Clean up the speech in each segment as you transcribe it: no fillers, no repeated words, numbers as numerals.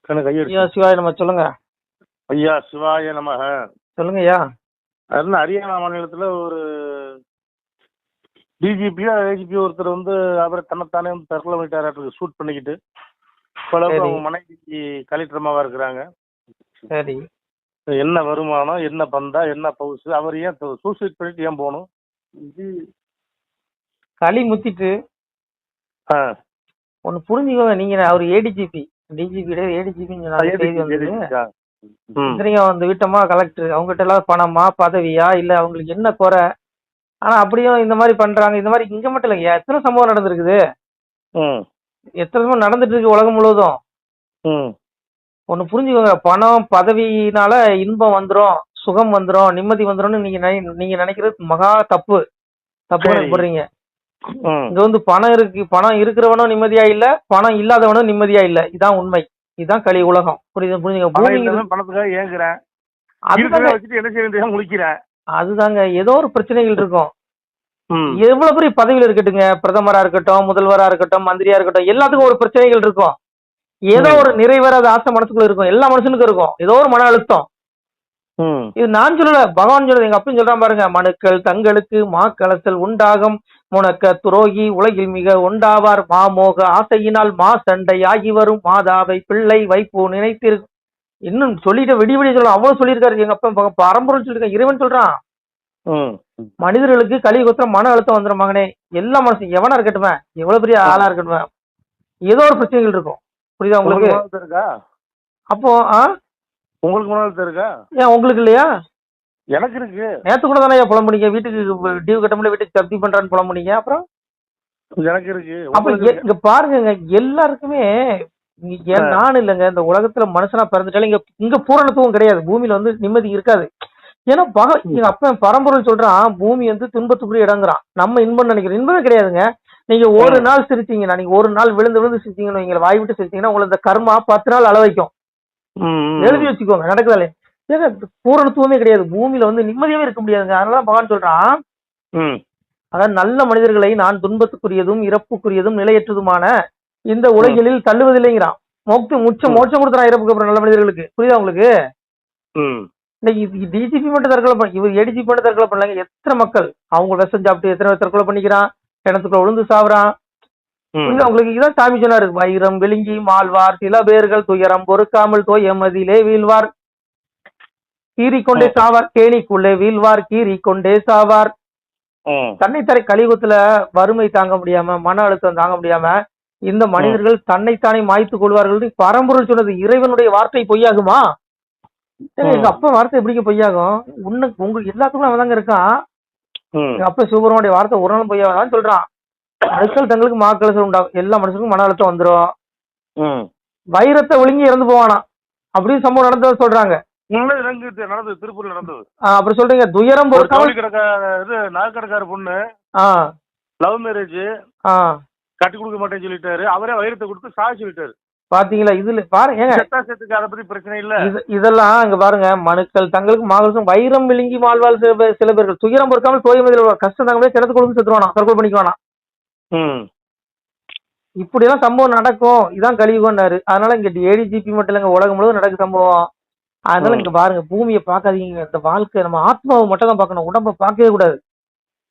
ஐயா சிவாய நம்ம சொல்லுங்க. ஐயா சிவாய நமக. சொல்லுங்க ஐயா. அது ஹரியானா மாநிலத்துல ஒரு டிஜிபியா ஏஜிபி ஒருத்தர் அவரை தன்னைத்தானே தற்கொலை பண்ணிட்டாரு ஷூட் பண்ணிக்கிட்டு. அவங்க மனைவி கலெக்டரமாவா இருக்கிறாங்க. சரி, என்ன வருமானம், என்ன பந்தா, என்ன பவுசு, அவர் ஏன் சூசைட் பண்ணிட்டு ஏன் போகணும்? களி முத்திட்டு ஒன்னு புரிஞ்சுக்கோங்க. நீங்க அவர் ஏடிஜிபி வீட்டமா கலெக்டர் அவங்க கிட்ட எல்லாம் பணமா பதவியா இல்ல அவங்களுக்கு என்ன குறை? ஆனா அப்படியும் இந்த மாதிரி பண்றாங்க. இந்த மாதிரி இங்க மட்டும் இல்லைங்க, எத்தனை சம்பவம் நடந்திருக்குது, எத்தனை சம்பவம் நடந்துட்டு இருக்கு உலகம் முழுவதும். ஒண்ணு புரிஞ்சுக்கோங்க, பணம் பதவியினால இன்பம் வந்துரும், சுகம் வந்துரும், நிம்மதி வந்துரும்னு நீங்க நினைக்கிறது மகா தப்பு. போடுறீங்க. இங்க பணம் இருக்கு, பணம் இருக்கிறவனும் நிம்மதியா இல்ல, பணம் இல்லாதவனும் நிம்மதியா இல்ல. இதான் உண்மை. இதுதான் களி உலகம். புரிஞ்சுங்க. பணத்துக்காக ஏங்குறேன், அதுதாங்க ஏதோ ஒரு பிரச்சனைகள் இருக்கும். எவ்வளவு பெரிய பதவியில இருக்கட்டுங்க, பிரதமரா இருக்கட்டும், முதல்வரா இருக்கட்டும், மந்திரியா இருக்கட்டும், எல்லாத்துக்கும் ஒரு பிரச்சனைகள் இருக்கும். ஏதோ ஒரு நிறைவேறாத ஆசை மனசுக்குள்ள இருக்கும். எல்லா மனுஷனுக்கும் இருக்கும் ஏதோ ஒரு மன அழுத்தம். இது நான் சொல்லல, பகவான் சொல்றது. எங்க அப்பயும் சொல்றான் பாருங்க, மனுக்கள் தங்களுக்கு மாக்கலசல் உண்டாகும், முனக்க துரோகி உலகில் மிக உண்டாவார், மாமோக ஆசையினால் மா சண்டை ஆகி வரும், மாதாவை பிள்ளை வைப்பு நினைத்திரு. இன்னும் சொல்லிட்டு விடிய சொல்லலாம். அவ்வளவு சொல்லியிருக்காரு எங்க அப்பா. பரம்பரை சொல்லியிருக்காரு. இறைவன் சொல்றான், மனிதர்களுக்கு கலி குத்திர மன அழுத்தம் வந்துடும் மகனே. எல்லா மனுஷன் எவனா இருக்கட்டுமே, எவ்வளவு பெரிய ஆளா இருக்கட்டுமே, ஏதோ ஒரு பிரச்சனைகள் இருக்கும். புரியுதா உங்களுக்கு? அப்போ உங்களுக்கு மன அழுத்தம் இருக்கா? ஏன் உங்களுக்கு இல்லையா? எனக்கு இருக்கு. நேத்து கூட தானே புலம்புனீங்க, வீட்டுக்கு டியூ கட்ட முடியல, வீட்டுக்கு தப்பி பண்றான்னு புலம்புனீங்க. அப்புறம் எனக்கு இருக்கு. அப்ப இங்க பாருங்க, எல்லாருக்குமே நானும் இல்லைங்க, இந்த உலகத்துல மனுஷனா பிறந்துட்டாலும் இங்க பூரணத்துவம் கிடையாது. பூமியில நிம்மதி இருக்காது. ஏன்னா எங்க அப்ப பரம்பொருள் சொல்றான், பூமி துன்பத்துக்குரிய இடங்குறான். நம்ம இன்பம் நினைக்கிறோம். இன்பம் கிடையாதுங்க. நீங்க ஒரு நாள் சிரிச்சீங்கன்னா, நீங்க ஒரு நாள் விழுந்து விழுந்து சிரிச்சீங்கன்னு நீங்க வாய் விட்டு சிரிச்சீங்கன்னா, உங்களுக்கு இந்த கர்மா 10 நாள் அள வைக்கும். எழுதி வச்சுக்கோங்க. நடக்குதாலே? ஏங்க பூரணத்துவமே கிடையாது. பூமியில நிம்மதியாவே இருக்க முடியாதுங்க. அதனாலதான் பகவான் சொல்றான், அதாவது நல்ல மனிதர்களை நான் துன்பத்துக்குரியதும் இறப்புக்குரியதும் நிலையற்றதுமான இந்த உலகில் தள்ளுவதில்லைங்கிறான். மோட்சம் கொடுத்துறான் இறப்புக்கு அப்புறம் நல்ல மனிதர்களுக்கு. புரியுதா உங்களுக்கு? டிஜிபி மட்டும் தற்கொலை இவர் ஏடிஜிபி மட்டும் தற்கொலை பண்ணலாங்க. எத்தனை மக்கள் அவங்க விஷம் சாப்பிட்டு எத்தனை பேர் தற்கொலை பண்ணிக்கிறான், கிணத்துக்குள்ள விழுந்து சாவுறான். புரியுதா உங்களுக்கு? இதான் சாமி சொன்னாரு, வைரம் விழுங்கி மாழ்வார் சில பேர்கள் துயரம் பொறுக்காமல் தோயமதியிலே வீழ்வார், கீறிக்கொண்டே சாவார், கேணிக்குள்ளே வீழ்வார், கீறிக்கொண்டே சாவார். தன்னைத்தானே கலியுகத்துல வறுமை தாங்க முடியாம, மன அழுத்தம் தாங்க முடியாம இந்த மனிதர்கள் தன்னைத்தானே மாய்த்துக் கொள்வார்கள். பரம்பொருள் சொன்னது. இறைவனுடைய வார்த்தை பொய்யாகுமா? எங்க அப்பா வார்த்தை எப்படிங்க பொய்யாகும்? உங்களுக்கு எல்லாத்துக்கும் அவன் தாங்க இருக்கான். எங்க அப்பா சிவபெருமானுடைய வார்த்தை ஒரு நாளும் பொய்யாதான் சொல்றான். மனுஷர்கள் தங்களுக்கு மாக்கலசல் உண்டாகும், எல்லா மனுஷனுக்கும் மன அழுத்தம் வந்துடும், வைரத்தை ஒழுங்கி இறந்து போவானா அப்படின்னு சம்பவம் நடந்தது சொல்றாங்க. திருப்பூர்ல நடந்தது. அப்புறம் சொல்றீங்க துயரம் நாகக்கடக்கார பொண்ணு லவ் மேரேஜ் கட்டி கொடுக்க மாட்டேன்னு சொல்லிட்டாரு. அவரே வைரத்தை கொடுத்து சாக சொல்லிட்டாரு. பாத்தீங்களா? இதுல பாருங்க, அதை பத்தி பிரச்சனை இல்ல. இதெல்லாம் இங்க பாருங்க, மனுக்கள் தங்களுக்கு மாகலசம் வைரம் விழுங்கி வாழ்வாள் சில பேர்கள் துயரம் பொறுக்காமல் தோயமதியில் கஷ்டம் தாங்க கிணத்து கொடுத்து செத்துருவானா, தற்கொலை பண்ணிக்குவானா. இப்படி எல்லாம் சம்பவம் நடக்கும். இதான் கலியுகம்னாரு. அதனால இங்க ஏடிஜிபி மட்டும் இல்லைங்க, உலகம் முழுவதும் நடக்கு சம்பவம். அதனால இங்க பாருங்க, பூமியை பார்க்காதீங்க. இந்த வாழ்க்கை நம்ம ஆத்மாவை மட்டும் தான் பார்க்கணும், உடம்பை பார்க்கவே கூடாது.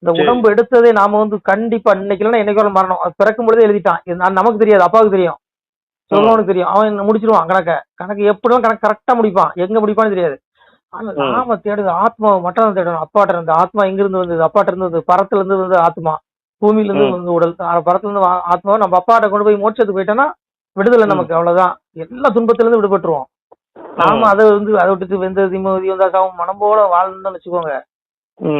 இந்த உடம்பு எடுத்ததே நாம கண்டிப்பா இன்னைக்கு இல்லைன்னா என்னைக்கு மரணம். பிறக்கும் பொழுதே எழுதிட்டான். நமக்கு தெரியாது, அப்பாவுக்கு தெரியும், சொல்லவனுக்கு தெரியும். அவன் முடிச்சிருவான் கணக்கு எப்படிலாம் கணக்கு கரெக்டா முடிப்பான். எங்க முடிப்பான்னு தெரியாது. ஆனா நாம தேடுது ஆத்மாவை மட்டும் தான் தேடணும். அப்பாட்ட இருந்து ஆத்மா எங்க இருந்து வந்தது? அப்பாட்ட இருந்து பரத்துல இருந்து வந்து ஆத்மா, பூமியில இருந்து வந்து உடல். பரத்துல இருந்து ஆத்மாவை நம்ம அப்பாட்ட கொண்டு போய் மோட்சத்துக்கு போயிட்டோம்னா விடுதலை நமக்கு. அவ்வளவுதான். எல்லா துன்பத்துல இருந்து விடுபட்டுருவோம். நாம அதை விட்டுட்டு வெந்தது வந்தாக்காவும் மனம் போல வாழ்ந்தோம்னு வச்சுக்கோங்க.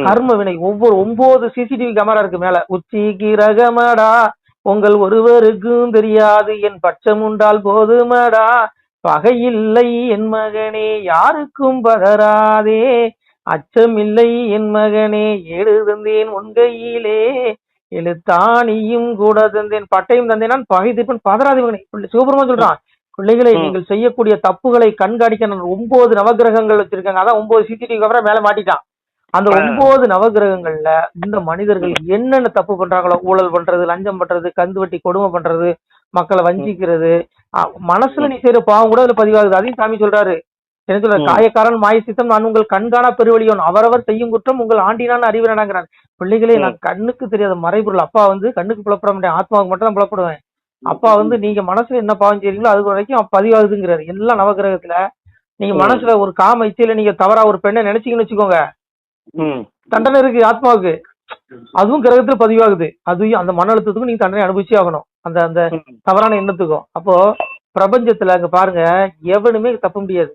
கர்ம வினை ஒவ்வொரு 9 சிசிடிவி கேமரா இருக்கு மேல. உச்சி கிரகமடா உங்கள் ஒருவருக்கும் தெரியாது, என் பட்சம் உண்டால் போதுமடா, பகையில்லை என் மகனே யாருக்கும் பதறாதே, அச்சமில்லை என் மகனே ஏடு தந்தேன் உன்கையிலே, எழுத்தாணியும் கூட தந்தேன் பட்டையும் தந்தேன் நான் பகை தீர்ப்பன் பதறாதே மகனே. சிவபெருமான் சொல்றான், பிள்ளைகளை நீங்கள் செய்யக்கூடிய தப்புகளை கண்காணிக்க 9 நவகிரகங்கள் வச்சிருக்காங்க. அதான் 9 சிசிடிவி கேமரா மேல மாட்டிட்டான். அந்த 9 நவகிரகங்கள்ல இந்த மனிதர்கள் என்னென்ன தப்பு பண்றாங்களோ, ஊழல் பண்றது, லஞ்சம் பண்றது, கந்து வட்டி கொடுமை பண்றது, மக்களை வஞ்சிக்கிறது, மனசுல நீ செய்யற பாவம் கூட அதுல பதிவாகுது. அதையும் சாமி சொல்றாரு. என்ன சொல்ற, காயக்காரன் மாய சித்தம் நான் உங்கள் கண்காணா பெருவழியோன், அவரவர் செய்யும் குற்றம் உங்கள் ஆண்டினான் அறிவுறாங்கிறான். பிள்ளைகளே, நான் கண்ணுக்கு தெரியாத மறைபொருள். அப்பா வந்து கண்ணுக்கு புலப்பட மாட்டேன், ஆத்மாவுக்கு மட்டும் தான் புலப்படுவேன். அப்பா வந்து நீங்க மனசுல என்ன பாவம் செய்றீங்களோ அது வரைக்கும் பதிவாகுதுங்கிறாரு. எல்லாம் நவகிரகத்துல நீங்க மனசுல ஒரு காம இச்சையில நீங்க தவறா ஒரு பெண்ணை நினைச்சீங்கன்னு வச்சுக்கோங்க, தண்டனை இருக்கு ஆத்மாவுக்கு. அதுவும் கிரகத்துல பதிவாகுது. அதுவும் அந்த மன அழுத்தத்துக்கும் நீங்க தண்டனை அனுபவிச்சே ஆகணும், அந்த அந்த தவறான எண்ணத்துக்கும். அப்போ பிரபஞ்சத்துல அங்க பாருங்க, எவனுமே தப்ப முடியாது.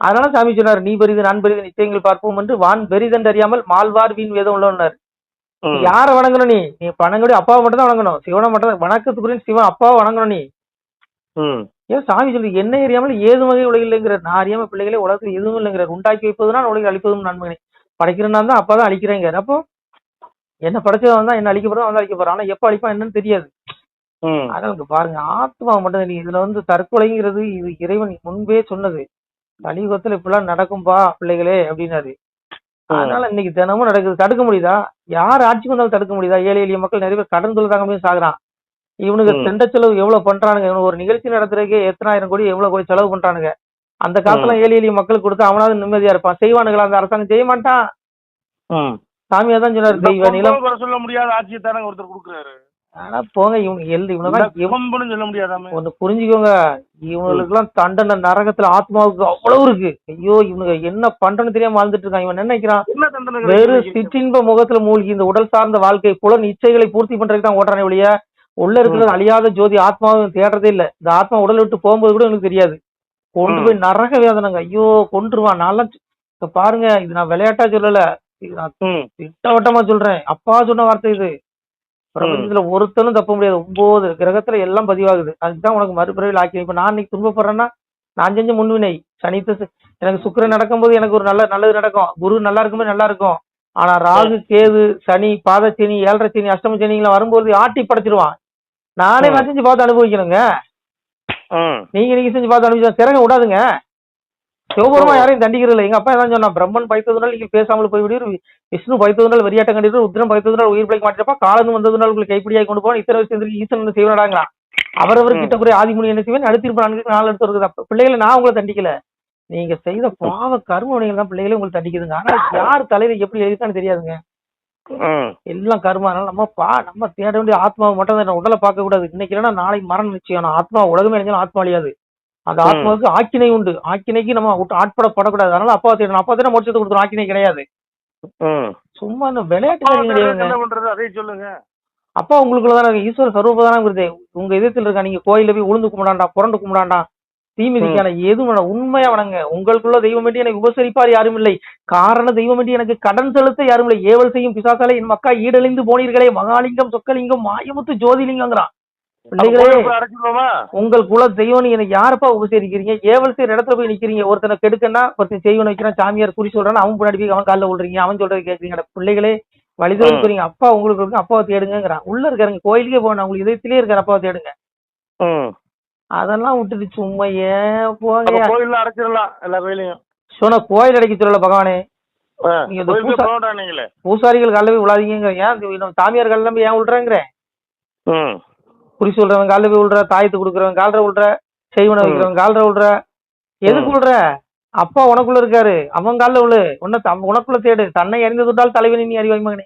அதனால சாமி சொன்னார், நீ பெரிது நான் பெரிது நிச்சயங்கள் பார்ப்போம் என்று வான் பெரிதென்று அறியாமல் மால்வார் வீண் வேதம் உள்ளவனார். யார வணங்கணும்? நீ பணங்கடி அப்பாவை மட்டும் தான் வணங்கணும், சிவனை மட்டும் தான். வணக்கத்துக்குரிய சிவன் அப்பாவை வணங்கணும் நீ. ஏன் சாமி சொல்லி என்ன அறியாமல் ஏது வகை உலகில் இல்லைங்கிறார். நான் அறியாம பிள்ளைகளே உலகத்துல எதுவும் இல்லைங்கிறார். உண்டாக்கி வைப்பதுனா உலகில் அழிப்பதும் நன்மகனே. படைக்கிறனா தான் அப்பா தான் அழிக்கிறேங்க. அப்போ என்ன படைச்சவன் தான், என்ன அழிக்கப்படுறோம் அவன் தான் அழிக்க போறான். ஆனா எப்ப அழிப்பான் என்னன்னு தெரியாது. அதனால பாருங்க, ஆத்மாவை மட்டும் நீ இதுல வந்து தற்கொலைங்கிறது இது இறைவன் முன்பே சொன்னது. கலியுகத்துல இப்பெல்லாம் நடக்கும்பா பிள்ளைகளே அப்படின்னாரு. அதனால இன்னைக்கு தினமும் நடக்குது. தடுக்க முடியுதா? யார் ஆட்சிக்கு வந்தாலும் தடுக்க முடியுதா? ஏழை எளிய மக்கள் நிறைய பேர் கடன் தொழில் தாங்க சாகுறான். இவனுக்கு தெண்ட செலவு எவ்வளவு பண்றானுங்க. இவனுக்கு ஒரு நிகழ்ச்சி நடத்துறதுக்கே எத்தனாயிரம் கோடி எவ்வளவு கோடி செலவு பண்றானுங்க. அந்த காலத்துல ஏழை எளிய மக்களுக்கு கொடுத்தா அவனாவது நிம்மதியா இருப்பான். செய்வானுங்களா? அந்த அரசாங்கம் செய்ய மாட்டான். சாமியா தான் சொன்னாரு, தெய்வ நிலம் சொல்ல முடியாத ஆட்சியை தானே ஒருத்தர் கொடுக்குறாரு. ஆனா போங்க, இவனுதான் சொல்ல முடியாதாம. ஒண்ணு புரிஞ்சுக்கோங்க, இவங்களுக்கு எல்லாம் தண்டனை நரகத்துல ஆத்மாவுக்கு அவ்வளவு இருக்கு. ஐயோ, இவனுக்கு என்ன பண்றன்னு தெரியாம வாழ்ந்துட்டு இருக்கான். இவன் நினைக்கிறான் வெறும் சிற்றின்ப முகத்துல மூழ்கி இந்த உடல் சார்ந்த வாழ்க்கை புலன் இச்சைகளை பூர்த்தி பண்றதுக்கு தான் ஓட்டுறானே ஒழிய உள்ள இருக்கிறது அழியாத ஜோதி ஆத்மாவும் தேடுறதே இல்ல. இந்த ஆத்மா உடல் விட்டு போகும்போது கூட எனக்கு தெரியாது. கொண்டு போய் நரக வேதனைங்க. ஐயோ கொண்டுருவான். நான்லாம் பாருங்க, இது நான் விளையாட்டா சொல்லல, இது நான் திட்டவட்டமா சொல்றேன். அப்பா சொன்ன வார்த்தை இது. பிரபஞ்சத்துல ஒருத்தனும் தப்ப முடியாது. 9 கிரகத்துல எல்லாம் பதிவாகுது. அதுதான் உனக்கு மறுபிறவில் ஆக்கி. இப்ப நான் இன்னைக்கு துன்பப்படுறேன்னா நான் செஞ்ச முன்வினை. சனித்து எனக்கு சுக்கிரன் நடக்கும்போது எனக்கு ஒரு நல்லது நடக்கும். குரு நல்லா இருக்கும்போது நல்லா இருக்கும். ஆனா ராகு கேது சனி பாதச்சனி 7.5 சனி அஷ்டம சனிங்களாம் வரும்போது ஆட்டி படைச்சிருவான். நானே நான் செஞ்சு பார்த்து அனுபவிக்கணுங்க. நீங்க செஞ்சு பார்த்து அனுபவிச்சா திறங்க விடாதுங்க. சிவபெருமா யாரையும் தண்டிக்கிறது இல்லை. எங்க அப்பா தான் சொன்னா, பிரம்மன் பைத்ததுனால் நீங்க பேசாமல் போய்விடுவீர், விஷ்ணு பைத்ததுனால் வெறியாட்டம் கண்டிப்பார், உத்திரம் பைத்ததுனால் உயிர் பிழைக்க மாட்டேப்பா, காலந்து வந்ததுனால் உங்களுக்கு கைப்பிடியாய் கொண்டு போவான், இத்தனை வருஷம் ஈசன் செய்வனாங்கிறான். அவரவர் கிட்ட கூட ஆதிமுனி என்ன செய்வேன், அடுத்திருப்ப 4 எடுத்து வருது. பிள்ளைகளை நான் உங்களை தண்டிக்கல, நீங்க செய்த பாவ கர்மவினைகள் தான் பிள்ளைகளே உங்களுக்கு தண்டிக்குதுங்க. ஆனா யார் தலையில எப்படி எழுதிட்டான்னு தெரியாதுங்க. எல்லாம் கர்மா. அதனால நம்ம தேட வேண்டிய ஆத்மாவை மட்டும் தான். உடலை பார்க்க கூடாது. இன்னைக்கு இல்லைன்னா நாளைக்கு மரணம் நிச்சயம். ஆத்மா உலகமே அழிஞ்சாலும் ஆத்மா அழியாது. அந்த ஆத்மாவுக்கு ஆக்கினை உண்டு. ஆக்கினைக்கு நம்ம ஆட்படப்படக்கூடாது. அதனால அப்பா தேடணும். அப்பா தேட மோட்சத்தை கொடுத்துரும். ஆக்கினை கிடையாது. சும்மா இந்த விளையாட்டு சொல்லுங்க. அப்பா உங்களுக்குள்ளதான ஈஸ்வர சர்வபதானம் இருக்குது. உங்க இதயத்தில் இருக்கா. நீங்க கோயில போய் உளுந்து கும்பிடாண்டா, புரண்டு கும்பிடாண்டா, தீமிதிக்கான எதுவும் உண்மையா வணங்க. உங்களுக்குள்ள தெய்வம் வேண்டி எனக்கு உபசரிப்பார் யாரும் இல்லை. காரண தெய்வம் வேண்டி எனக்கு கடன் செலுத்த யாரும் இல்லை. ஏவல் செய்யும் பிசாசாலை என் மக்கா ஈடழிந்து போனீர்களே, மகாலிங்கம் சொக்கலிங்கம் மாயமுத்து ஜோதிலிங்கங்கிறான். பிள்ளைகளே, உங்கள் குல தெய்வம் எனக்கு யாரப்பா உபசரிக்கிறீங்க? ஏவல் செய்யற இடத்துல போய் நிக்கிறீங்க. ஒருத்தனை கெடுக்கன்னா ஒருத்தன் செய்வன் வைக்கிறான், சாமியார் குறி சொல்றான், அவன் முன்னாடி போய் அவன் காலில் விடுறீங்க, அவன் சொல்றது கேட்குறீங்க. பிள்ளைகளே வழிதோடு போறீங்க. அப்பா உங்களுக்கு இருக்கு, அப்பாவை தேடுங்கிறான். உள்ள இருக்காருங்க, கோயிலுக்கே போகணும், உங்களுக்கு இதயத்திலே இருக்காரு, அப்பாவை தேடுங்க. அதெல்லாம் விட்டுட்டு சும்மா ஏன் போங்க. கோயில் அடைச்சிடலாம் எல்லா கோயிலையும். சொன்ன கோயில் அடைக்க சொல்லல பகவானே. நீங்க பூசாரிகள் காலில் போய் விழாதீங்க. ஏன் சாமியார் காலில் போய் ஏன் விழுறாங்கிற? குறி சொல்றவன் காலில் போய் விழுற, தாயத்து கொடுக்குறவன் கால்ற விழுற, செய்வனை வைக்கிறவன் கால்ற விழுற. எதுக்கு விழுற? அப்பா உனக்குள்ள இருக்காரு, அவன் காலில் விழு. உனக்குள்ள தேடு. தன்னை அறிந்து விட்டால் தலைவனி நீ அறிவாய் மகனே.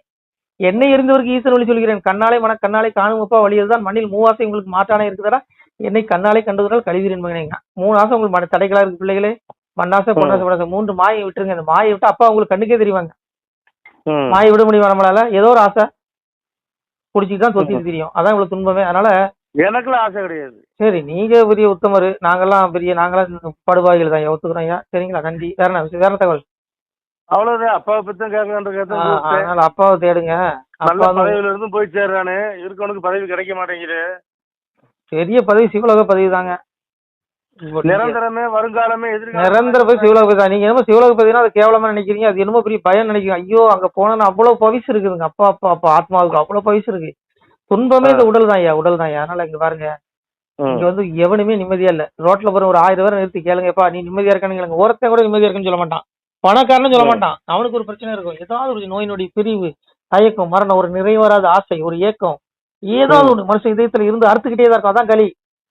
என்னை எறிந்தவருக்கு ஈசன் வழி சொல்கிறேன். கண்ணாலே கண்ணாலே காணும் அப்பா வழியதுதான் மண்ணில் 3 ஆசை உங்களுக்கு மாற்றானே இருக்குதா. என்னை கண்ணாலே கண்டதுனால் கழிவீரன் மகனேங்க. 3 ஆசை உங்களுக்கு தடைகளா இருக்கு பிள்ளைகளே. மண்ணாசை பொன்னாசை படாசை 3 மாயை விட்டுருங்க. இந்த மாயை விட்டு அப்பா உங்களுக்கு கண்ணுக்கே தெரியுவாங்க. மாயை விட முடியுமா நம்மளால? ஏதோ ஒரு ஆசை குடிச்சிட்டு தான் தொத்தி தெரியும். அதான் இவ்வளவு துன்பமே. அதனால எனக்குலாம் ஆசை கிடையாது. சரி, நீங்க பெரிய உத்தமரு, நாங்கெல்லாம் படுபாய்கள் தான். ஒத்துக்கிறோம் ஐயா. சரிங்களா? நன்றி. வேற தகவல்? அவ்வளவுதான். அப்பாவை பத்தி கேட்கலாம். அப்பாவை தேடுங்க. அப்பா பதவியில இருந்து போய் சேர்றானு, இருக்கவனுக்கு பதவி கிடைக்க மாட்டேங்குது. பெரிய பதவி சிவலோக பதவி தாங்க. நிரந்தரமே வருங்காலமே நிரந்தர பதவி சிவலோக பதவி தான். நீங்க என்னமோ சிவலோக பதவினா அது கேவலமா நினைக்கிறீங்க. அது என்னமோ பெரிய பயன் நினைக்கிறீங்க. ஐயோ அங்க போனா அவ்வளவு பவிசு இருக்குதுங்க. அப்பா ஆத்மாவுக்கு அவ்வளவு பவிசு இருக்கு. துன்பமே இந்த உடல் தான் ஐயா, உடல் தான். அதனால இங்க பாருங்க, இங்க வந்து எவனுமே நிம்மதியா இல்ல. ரோட்ல போற ஒரு 1000 பேரை நிறுத்தி கேளுங்கப்பா, நீ நிம்மதியா இருக்கானுங்க. ஒருத்தன் கூட நிம்மதியா இருக்குன்னு சொல்ல மாட்டான். பணக்காரன்னு சொல்ல மாட்டான். அவனுக்கு ஒரு பிரச்சனை இருக்கும். ஏதாவது ஒரு நோய் நொடி, பிரிவு, தயக்கம், மரணம், ஒரு நிறைவேறாத ஆசை, ஒரு ஏக்கம், ஏதாவது ஒண்ணு மனுஷன் இதயத்துல இருந்து அறுத்துக்கிட்டே தான் இருக்கும். அதான் களி.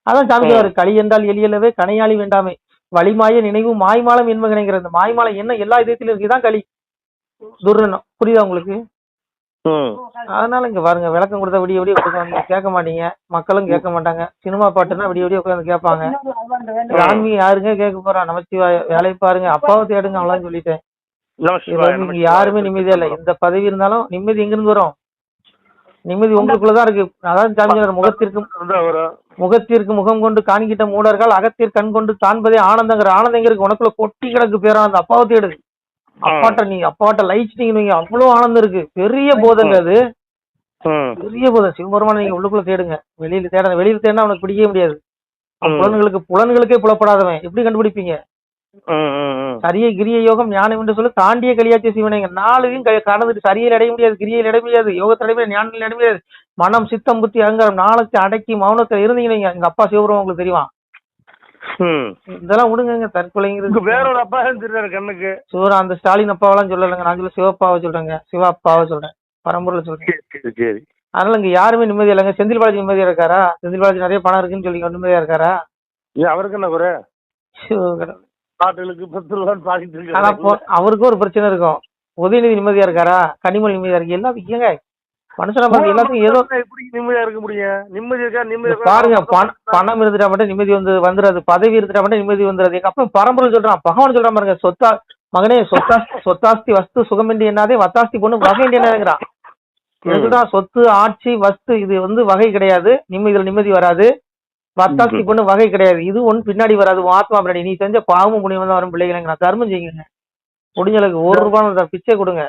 அதான் சாமி சொல்றாரு, களி என்றால் எளியலவே கனையாளி வேண்டாமே, வழிமாய நினைவு மாய்மாலம் என்பகனைங்கிற இந்த மாய்மாலம் என்ன எல்லா இதயத்திலும் இருக்கு. இதான் களி, துர்ரணம். புரியுதா உங்களுக்கு? அதனால இங்க பாருங்க, விளக்கம் கொடுத்தா விடிய விடிய கொடுக்கும், நீங்க கேட்க மாட்டீங்க, மக்களும் கேட்க மாட்டாங்க. சினிமா பாட்டுன்னா விடிய விடிய உட்காந்து கேட்பாங்க. ஆன்மீகம் யாருங்க கேட்க போறா? நமச்சிவாய வேலையை பாருங்க, அப்பாவை தேடுங்க, அவ்வளவு சொல்லிட்டேன். இங்க யாருமே நிம்மதியா இல்ல. இந்த பதவி இருந்தாலும் நிம்மதி எங்க இருந்து வரும்? நிம்மதி உங்களுக்குள்ளதான் இருக்கு. அதாவது சாமி முகத்திற்கு முகம் கொண்டு காண்கிட்ட மூடர்கள் அகத்திற்கு கண் கொண்டு காண்பதே ஆனந்தங்கிற. ஆனந்தம் எங்க இருக்கு? உனக்குள்ள கொட்டி கிடக்கு பேரா. அந்த அப்பாவை தேடுது. அப்பாட்ட லைச்சிட்டீங்க, அவ்வளவு ஆனந்தம் இருக்கு. பெரிய போதைங்க அது, பெரிய போதை. சிவபெருமான நீங்க உள்ளுக்குள்ள தேடுங்க, வெளியில தேட. வெளியில தேடினா அவனுக்கு பிடிக்கவே முடியாது. புலன்களுக்கே புலப்படாதவன் எப்படி கண்டுபிடிப்பீங்க? சரிய கிரிய யோகம் ஞானம் என்று சொல்லி தாண்டிய களியாச்சிய சிவனைங்க. நாளையும் கடந்துட்டு சரியையில் அடைய முடியாது, கிரியில் அடைய முடியாது, யோகத்தில் அடைய முடியாது, ஞானத்தில் அடைய முடியாது. மனம் சித்தம் புத்தி அகங்காரம் நாளைக்கு அடக்கி மௌனத்துல இருந்தீங்க. எங்க அப்பா சிவபெருமான் உங்களுக்கு தெரியுமா? இதெல்லாம் விடுங்க, தற்கொலைங்கிறது. வேற ஒரு அப்பா தெரியாது கண்ணுக்கு. சிவரா அந்த ஸ்டாலின் அப்பாவெல்லாம் சொல்லலைங்க, நான் சொல்ல சிவப்பாவை சொல்றேங்க, சிவா அப்பாவை சொல்றேன், பரம்பூர்ல சொல்றேன். சரி. அதனால இங்க யாருமே நிம்மதியா இல்லைங்க. செந்தில் பாலாஜி நிம்மதியா இருக்காரா? செந்தில் பாலாஜி நிறைய பணம் இருக்குன்னு சொல்லி நிம்மதியா இருக்காரா? அவருக்கு என்ன குறை? அவருக்கும் ஒரு பிரச்சனை இருக்கும். உதயநிதி நிம்மதியா இருக்காரா? கனிமொழி நிம்மதியா இருக்கு? எல்லாத்துக்கும் ஏங்க மனுஷனா பாருங்க, எல்லாத்துக்கும் ஏதோ எப்படி நிம்மதியா இருக்க முடியும்? நிம்மதி இருக்கா? நிம்மதி பாருங்க, பணம் இருந்துட்டா மட்டும் நிம்மதி வந்துடாது, பதவி இருந்துட்டா மட்டும் நிம்மதி வந்துடாது. எங்க அப்பா பரம்பரை சொல்றான், பகவான் சொல்றான் பாருங்க, சொத்தா மகனே சொத்தாஸ்தி வஸ்து சுகமின்றி என்னாதே வத்தாஸ்தி பொண்ணு வகை என்னங்கிறான். இதுதான் சொத்து ஆட்சி வஸ்து, இது வகை கிடையாது. நிம்மதி வராது. வத்தாஸ்தி பொண்ணு வகை கிடையாது. இது ஒண்ணு பின்னாடி வராது, ஆத்மா பின்னாடி. நீ செஞ்ச பாவமும் புண்ணியம் தான் வரும். பிள்ளைகளை நான் தர்மம் செய்யுங்க, முடிஞ்சளவுக்கு ₹1 பிச்சை கொடுங்க.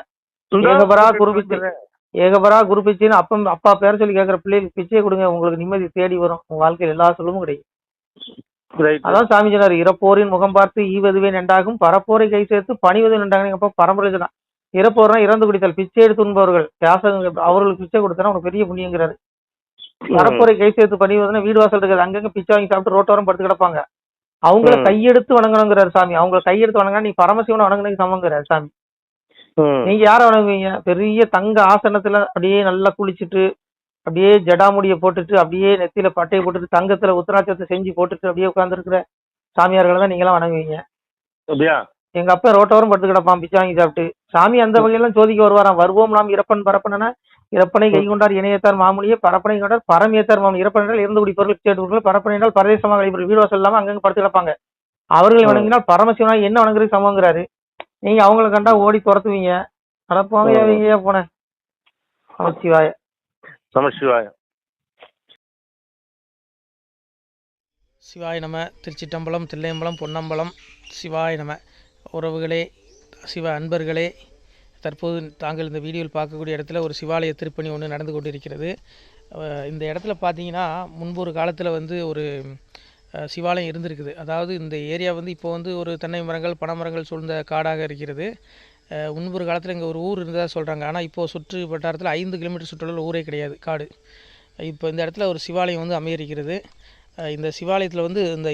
ஏகபரா குரு பிச்சைன்னு அப்பா பேர சொல்லி கேட்கற பிள்ளைகளுக்கு பிச்சை கொடுங்க, உங்களுக்கு நிம்மதி தேடி வரும். உங்க வாழ்க்கையில் எல்லா சொல்லவும் கிடைக்கும். அதான் சாமி சொன்னார், இறப்போரின் முகம் பார்த்து ஈவதுவே நன்றாகும், பரப்போரை கை சேர்த்து பணிவது நன்றாகும். அப்ப பரம்பரை சொன்னா இறப்போர்னா இறந்து குடித்தல், பிச்சை எடுத்து உண்பவர்கள் தியாசங்க, அவர்களுக்கு பிச்சை கொடுத்தா உனக்கு பெரிய புண்ணியங்கிறாரு. பரப்புரை கை சேர்த்து பணிவதுன்னா வீடு வாசல் இருக்காது, அங்கங்க பிச்சை வாங்கி சாப்பிட்டு ரோட்டோரம் படுத்து கிடப்பாங்க. அவங்கள கையெடுத்து வணங்கணுங்கிறாரு சாமி. அவங்க கையெடுத்து வணங்க நீ பரமசிவனை வணங்கினதுக்கு சமங்கிறாரு சாமி. நீங்க யார வணங்குவீங்க? பெரிய தங்க ஆசனத்துல அப்படியே நல்லா குளிச்சுட்டு, அப்படியே ஜடாமுடிய போட்டுட்டு, அப்படியே நெத்தியில பட்டையை போட்டுட்டு, தங்கத்துல உத்தராட்சத்தை செஞ்சு போட்டுட்டு அப்படியே உட்கார்ந்துருக்கிற சாமியார்களை தான் நீங்க எல்லாம் வணங்குவீங்க. எங்க அப்பா ரோட்டோரம் படுத்து கிடப்பான் பிச்சை வாங்கி சாப்பிட்டு. சாமி அந்த வகையெல்லாம் சோதிக்க வருவாராம். வருவோம் நாம் இறப்பன் பரப்பனா, இறப்பனை கை கொண்டார் இணையத்தார் மாமூலியே, பரப்பனை கொண்டார் பரமேத்தார் மாமூலி. இறப்பன் என்றால் இறந்து குடிப்பவர்கள் பிச்சை எடுப்பவர்கள், பரப்பனை என்றால் பரதேசமாக கழிப்பவர்கள், வீடு வாசல் இல்லாம அங்கங்க படுத்து கிடப்பாங்க. அவர்களை வணங்கினால் பரமசிவனா என்ன வணங்குறது சமங்கிறாரு. நீங்க அவங்களை கண்டா ஓடி துரத்துவீங்க. அடப்பாங்க போன. நமச்சிவாய நமச்சிவாய சிவாய நம. திருச்சிட்டம்பலம், தில்லையம்பலம், பொன்னம்பலம். சிவாய நம. உறவுகளே, சிவ அன்பர்களே, தற்போது தாங்கள் இந்த வீடியோவில் பார்க்கக்கூடிய இடத்துல ஒரு சிவாலய திருப்பணி ஒன்று நடந்து கொண்டிருக்கிறது. இந்த இடத்துல பார்த்தீங்கன்னா முன்பு ஒரு காலத்தில் ஒரு சிவாலயம் இருந்திருக்குது. அதாவது இந்த ஏரியா இப்போ ஒரு தென்னை மரங்கள் பனை மரங்கள் சூழ்ந்த காடாக இருக்கிறது. முன்பொரு காலத்தில் இங்கே ஒரு ஊர் இருந்ததாக சொல்கிறாங்க. ஆனால் இப்போது சுற்று வட்டாரத்தில் 5 கிலோமீட்டர் சுற்றுலா ஊரே கிடையாது, காடு. இப்போ இந்த இடத்துல ஒரு சிவாலயம் அமையிருக்கிறது. இந்த சிவாலயத்தில்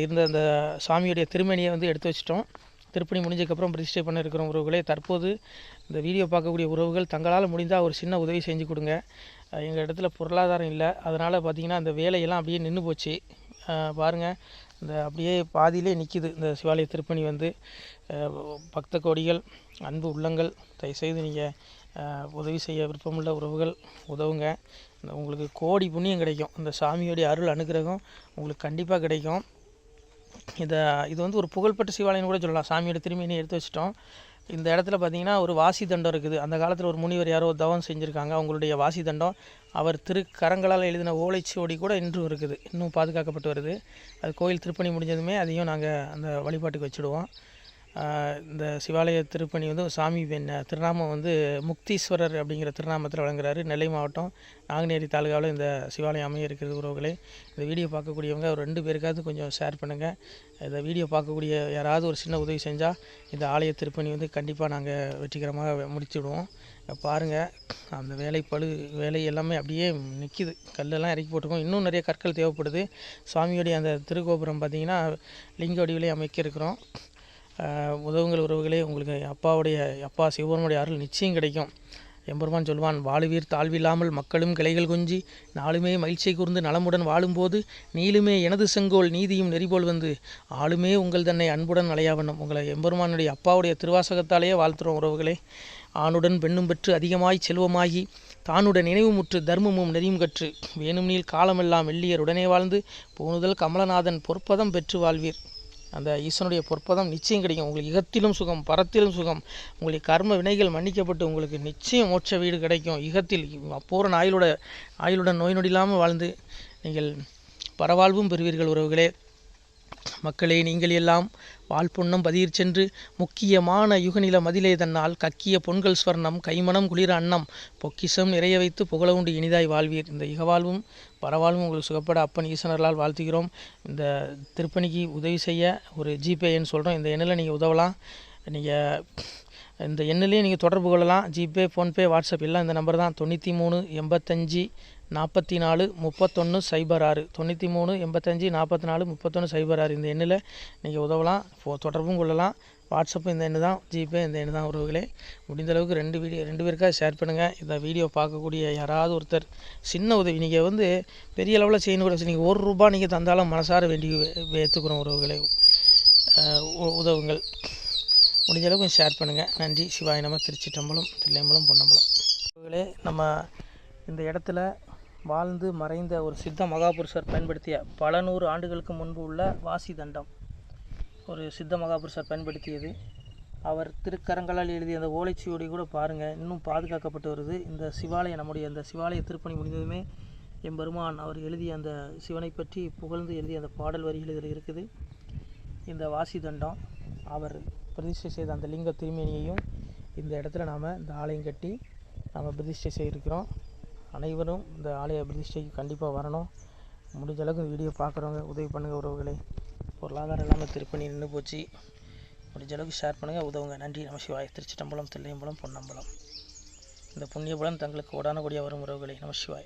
இருந்த அந்த சாமியுடைய திருமணியை எடுத்து வச்சிட்டோம். திருப்பணி முடிஞ்சதுக்கப்புறம் பிரதிஷ்டை பண்ண இருக்கிற உறவுகளே, தற்போது இந்த வீடியோ பார்க்கக்கூடிய உறவுகள் தங்களால் முடிந்தால் ஒரு சின்ன உதவி செஞ்சு கொடுங்க. எங்கள் இடத்துல பொருளாதாரம் இல்லை, அதனால் பார்த்திங்கன்னா அந்த வேலையெல்லாம் அப்படியே நின்று போச்சு. பாருங்கள், இந்த அப்படியே பாதியிலே நிற்கிது இந்த சிவாலய திருப்பணி. பக்த கோடிகள், அன்பு உள்ளங்கள், தயவுசெய்து நீங்கள் உதவி செய்ய விருப்பமுள்ள உறவுகள் உதவுங்க. உங்களுக்கு கோடி புண்ணியம் கிடைக்கும். இந்த சாமியோடைய அருள் அனுகிரகம் உங்களுக்கு கண்டிப்பாக கிடைக்கும். இது ஒரு புகழ்பெற்ற சிவாலயம் கூட சொல்லலாம். சாமியோட திருமணியை எடுத்து வச்சிட்டோம். இந்த இடத்துல பார்த்திங்கன்னா ஒரு வாசி தண்டம் இருக்குது. அந்த காலத்தில் ஒரு முனிவர் யாரோ தவம் செஞ்சுருக்காங்க. அவங்களுடைய வாசி தண்டம் அவர் திருக்கரங்களால் எழுதின ஓலைச்சுவடி கூட இன்றும் இருக்குது, இன்னும் பாதுகாக்கப்பட்டு வருது. அது கோயில் திருப்பணி முடிஞ்சதுமே அதையும் நாங்கள் அந்த வழிபாட்டுக்கு வச்சுடுவோம். இந்த சிவாலய திருப்பணி சாமி திருநாமம் முக்தீஸ்வரர் அப்படிங்கிற திருநாமத்தில் வழங்குறாரு. நெல்லை மாவட்டம் நாங்குநேரி தாலுகாவில் இந்த சிவாலயம் அமைய இருக்கிறது. உறவுகளே, இந்த வீடியோ பார்க்கக்கூடியவங்க ஒரு 2 பேருக்காவது கொஞ்சம் ஷேர் பண்ணுங்கள். இந்த வீடியோ பார்க்கக்கூடிய யாராவது ஒரு சின்ன உதவி செஞ்சால் இந்த ஆலய திருப்பணி கண்டிப்பாக நாங்கள் வெற்றிகரமாக முடிச்சுடுவோம். பாருங்கள், அந்த வேலை எல்லாமே அப்படியே நிற்கிது. கல்லெல்லாம் இறக்கி போட்டிருக்கோம். இன்னும் நிறைய கற்கள் தேவைப்படுது. சுவாமியோடைய அந்த திருக்கோபுரம் பார்த்திங்கன்னா லிங்க வடிவிலே அமைக்க இருக்கிறோம். உதவுங்கள் உறவுகளே. உங்களுக்கு அப்பா சிவபெருமானுடைய அருள் நிச்சயம் கிடைக்கும். எம்பெருமான் சொல்வான், வாழுவீர் தாழ்வில்லாமல் மக்களும் கிளைகள் கொஞ்சி நாளுமே மகிழ்ச்சி கூர்ந்து நலமுடன் வாழும்போது நீளுமே எனது செங்கோல் நீதியும் நெறிபோல் வந்து ஆளுமே உங்கள் தன்னை அன்புடன் அலையாவண்ணம். உங்களை எம்பெருமானுடைய அப்பாவுடைய திருவாசகத்தாலேயே வாழ்த்துறோம் உறவுகளே. ஆணுடன் பெண்ணும் பெற்று அதிகமாய் செல்வமாகி தானுடன் நினைவுமுற்று தர்மமும் நெறியும் கற்று வேணும் நீள் காலமெல்லாம் வெள்ளியர் உடனே வாழ்ந்து போனுதல் கமலநாதன் பொற்பதம் பெற்று வாழ்வீர். அந்த ஈசனுடைய பொற்பதம் நிச்சயம் கிடைக்கும். உங்களுக்கு இகத்திலும் சுகம், பரத்திலும் சுகம். உங்களுடைய கர்ம வினைகள் மன்னிக்கப்பட்டு உங்களுக்கு நிச்சயம் மோட்ச வீடு கிடைக்கும். இகத்தில் பூரண ஆயுளுடன் நோய் நொடி இல்லாமல் வாழ்ந்து நீங்கள் பரவாழ்வும் பெறுவீர்கள் உறவுகளே. மக்களே, நீங்கள் எல்லாம் வாழ்பொன்னம் பதியிற் சென்று முக்கியமான யுகநில மதிலே தன்னால் கக்கிய பொன்கள் ஸ்வர்ணம் கைமணம் குளிர அன்னம் பொக்கிஷம் நிறைய வைத்து புகழ உண்டு இனிதாய் வாழ்வீர். இந்த இகவாழ்வும் பரவாழ்வும் உங்களுக்கு சுகப்பட அப்பன் ஈசனர்களால் வாழ்த்துகிறோம். இந்த திருப்பணிக்கு உதவி செய்ய ஒரு ஜிபே எண் சொல்கிறோம். இந்த எண்ணில் நீங்கள் உதவலாம். நீங்கள் இந்த எண்ணிலேயே நீங்கள் தொடர்பு கொள்ளலாம். ஜிபே, ஃபோன்பே, வாட்ஸ்அப் எல்லாம் இந்த நம்பர் தான். 93 85 44 31 06 93 85 44 31 06. இந்த எண்ணில் நீங்கள் உதவலாம், தொடர்பும் கொள்ளலாம். வாட்ஸ்அப்பு இந்த எண்ணு தான், ஜிபே இந்த எண்ணு தான் உறவுகளே. முடிந்தளவுக்கு ரெண்டு பேருக்காக ஷேர் பண்ணுங்கள். இந்த வீடியோ பார்க்கக்கூடிய யாராவது ஒருத்தர் சின்ன உதவி, நீங்கள் பெரிய அளவில் செய்யணும் கூட, நீங்கள் ₹1 நீங்கள் தந்தாலும் மனசார வேண்டி ஏற்றுக்கிறோம் உறவுகளே. உதவுங்கள். முடிஞ்ச அளவுக்கு ஷேர் பண்ணுங்கள். நன்றி. சிவாய நம. திருச்சிற்றம்பலம், தில்லையம்பலம், பொன்னம்பலம். உறவுகளே, நம்ம இந்த இடத்துல வாழ்ந்து மறைந்த ஒரு சித்த மகாபுருஷர் பயன்படுத்திய பல 100 ஆண்டுகளுக்கு முன்பு உள்ள வாசி தண்டம் ஒரு சித்த மகாபுருஷர் பயன்படுத்தியது. அவர் திருக்கரங்களால் எழுதிய அந்த ஓலைச்சுவடி கூட பாருங்கள், இன்னும் பாதுகாக்கப்பட்டு வருது. இந்த சிவாலயம், நம்முடைய அந்த சிவாலய திருப்பணி முடிந்ததுமே எம்பெருமான் அவர் எழுதிய அந்த சிவனை பற்றி புகழ்ந்து எழுதிய அந்த பாடல் வரிகள் இதில் இருக்குது. இந்த வாசி தண்டம் அவர் பிரதிஷ்டை செய்த அந்த லிங்க திருமேனியையும் இந்த இடத்துல நாம் இந்த ஆலயம் கட்டி நாம் பிரதிஷ்டை செய்திருக்கிறோம். அனைவரும் இந்த ஆலய பிரதிஷ்டைக்கு கண்டிப்பாக வரணும். முடிஞ்ச அளவுக்கு வீடியோ பார்க்குறவங்க உதவி பண்ணுங்கள் உறவுகளே. பொருளாதாரம் இல்லாமல் திருப்பணி நின்று போச்சு. முடிஞ்ச அளவுக்கு ஷேர் பண்ணுங்கள், உதவுங்க. நன்றி. நம சிவாய. திருச்சிற்றம்பலம், தில்லையம்பலம், பொன்னம்பலம். இந்த புண்ணிய பலன் தங்களுக்கு உடானபடியாக வரும் உறவுகளே. நம சிவாய.